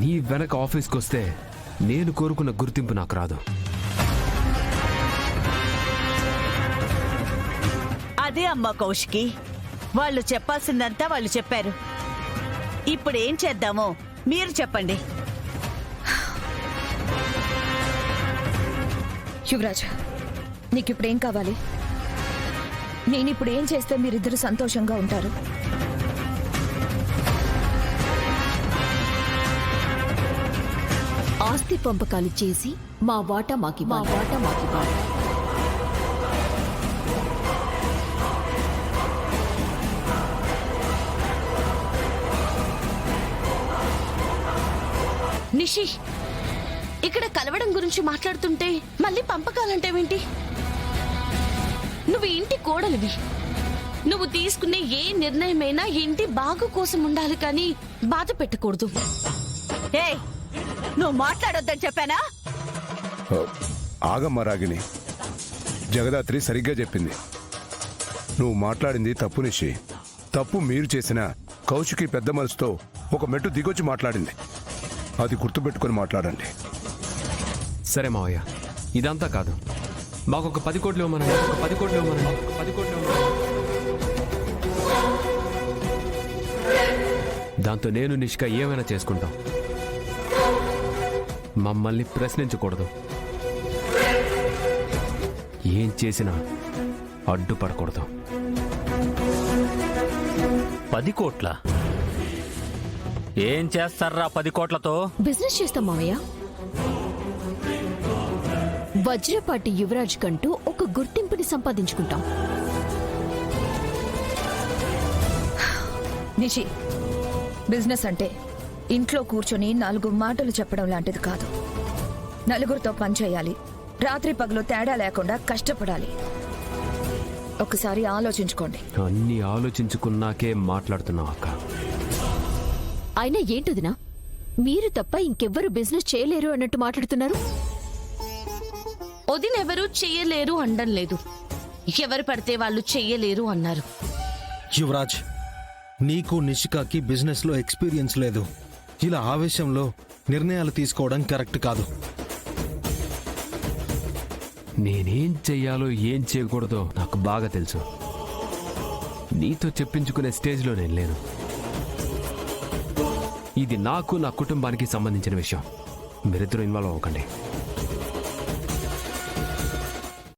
నీ వెనక ఆఫీస్కి వస్తే నేను కోరుకున్న గుర్తింపు నాకు రాదు. అదే అమ్మా కౌశికి, వాళ్ళు చెప్పాల్సిందంతా వాళ్ళు చెప్పారు. ఇప్పుడు ఏం చేద్దామో మీరు చెప్పండి. యువరాజ్, నీకిప్పుడు ఏం కావాలి? నేనిప్పుడు ఏం చేస్తే మీరిద్దరు సంతోషంగా ఉంటారు? ఆస్తి పంపకాలు చేసి మా వాటా మాకి నిషి, ఇక్కడ కలవడం గురించి మాట్లాడుతుంటే మళ్ళీ పంపకాలంటేవేంటి? నువ్వు ఇంటి కోడలివి. నువ్వు తీసుకునే ఏ నిర్ణయమైనా ఇంటి బాగు కోసం ఉండాలి కానీ బాధ పెట్టకూడదు. ఏయ్, నువ్వు మాట్లాడొద్దని చెప్పానా? ఆగమ్మ రాగిణి, జగదాత్రి సరిగ్గా చెప్పింది. నువ్వు మాట్లాడింది తప్పు నిషి. తప్పు మీరు చేసిన కౌశికి పెద్ద మనసుతో ఒక మెట్టు దిగొచ్చి మాట్లాడింది. అది గుర్తుపెట్టుకుని మాట్లాడండి. సరే మావయ్య, ఇదంతా కాదు. మాకొక 10 కోట్లు ఇవ్వమనండి. 10 కోట్లు ఇవ్వమనండి. 10 కోట్లు ఇవ్వమనండి. దాంతో నేను నిష్క ఏమైనా చేసుకుంటాం. మమ్మల్ని ప్రశ్నించకూడదు. ఏం చేసినా అడ్డుపడకూడదు. 10 కోట్ల? ఏం చేస్తారా 10 కోట్లతో? బిజినెస్ చేస్తాం మావయ్య. వజ్రపాటి యువరాజ్ కంటూ ఒక గుర్తింపుని సంపాదించుకుంటాం. నిషి, బిజినెస్ అంటే ఇంట్లో కూర్చొని 4 మాటలు చెప్పడం లాంటిది కాదు. నలుగురితో పనిచేయాలి. రాత్రి పగలు తేడా లేకుండా కష్టపడాలి. ఒకసారి ఆలోచించుకోండి. అన్ని ఆలోచించుకున్నాకే మాట్లాడుతున్నావు అక్క. అయినా ఏంటదినా, మీరు తప్ప ఇంకెవ్వరు బిజినెస్ చేయలేరు అన్నట్టు మాట్లాడుతున్నారు? వదినెవరూ చెయ్యలేరు అనడం లేదు. ఎవరు పడితే వాళ్ళు చెయ్యలేరు అన్నారు. యువరాజ్, నీకు నిషికాకి బిజినెస్ లో ఎక్స్పీరియన్స్ లేదు. ఇలా ఆవేశంలో నిర్ణయాలు తీసుకోవడం కరెక్ట్ కాదు. నేనేం చెయ్యాలో ఏం చేయకూడదో నాకు బాగా తెలుసు. నీతో చెప్పించుకునే స్టేజ్లో నేను లేను. ఇది నాకు నా కుటుంబానికి సంబంధించిన విషయం. మీరిద్దరూ ఇన్వాల్వ్ అవ్వకండి.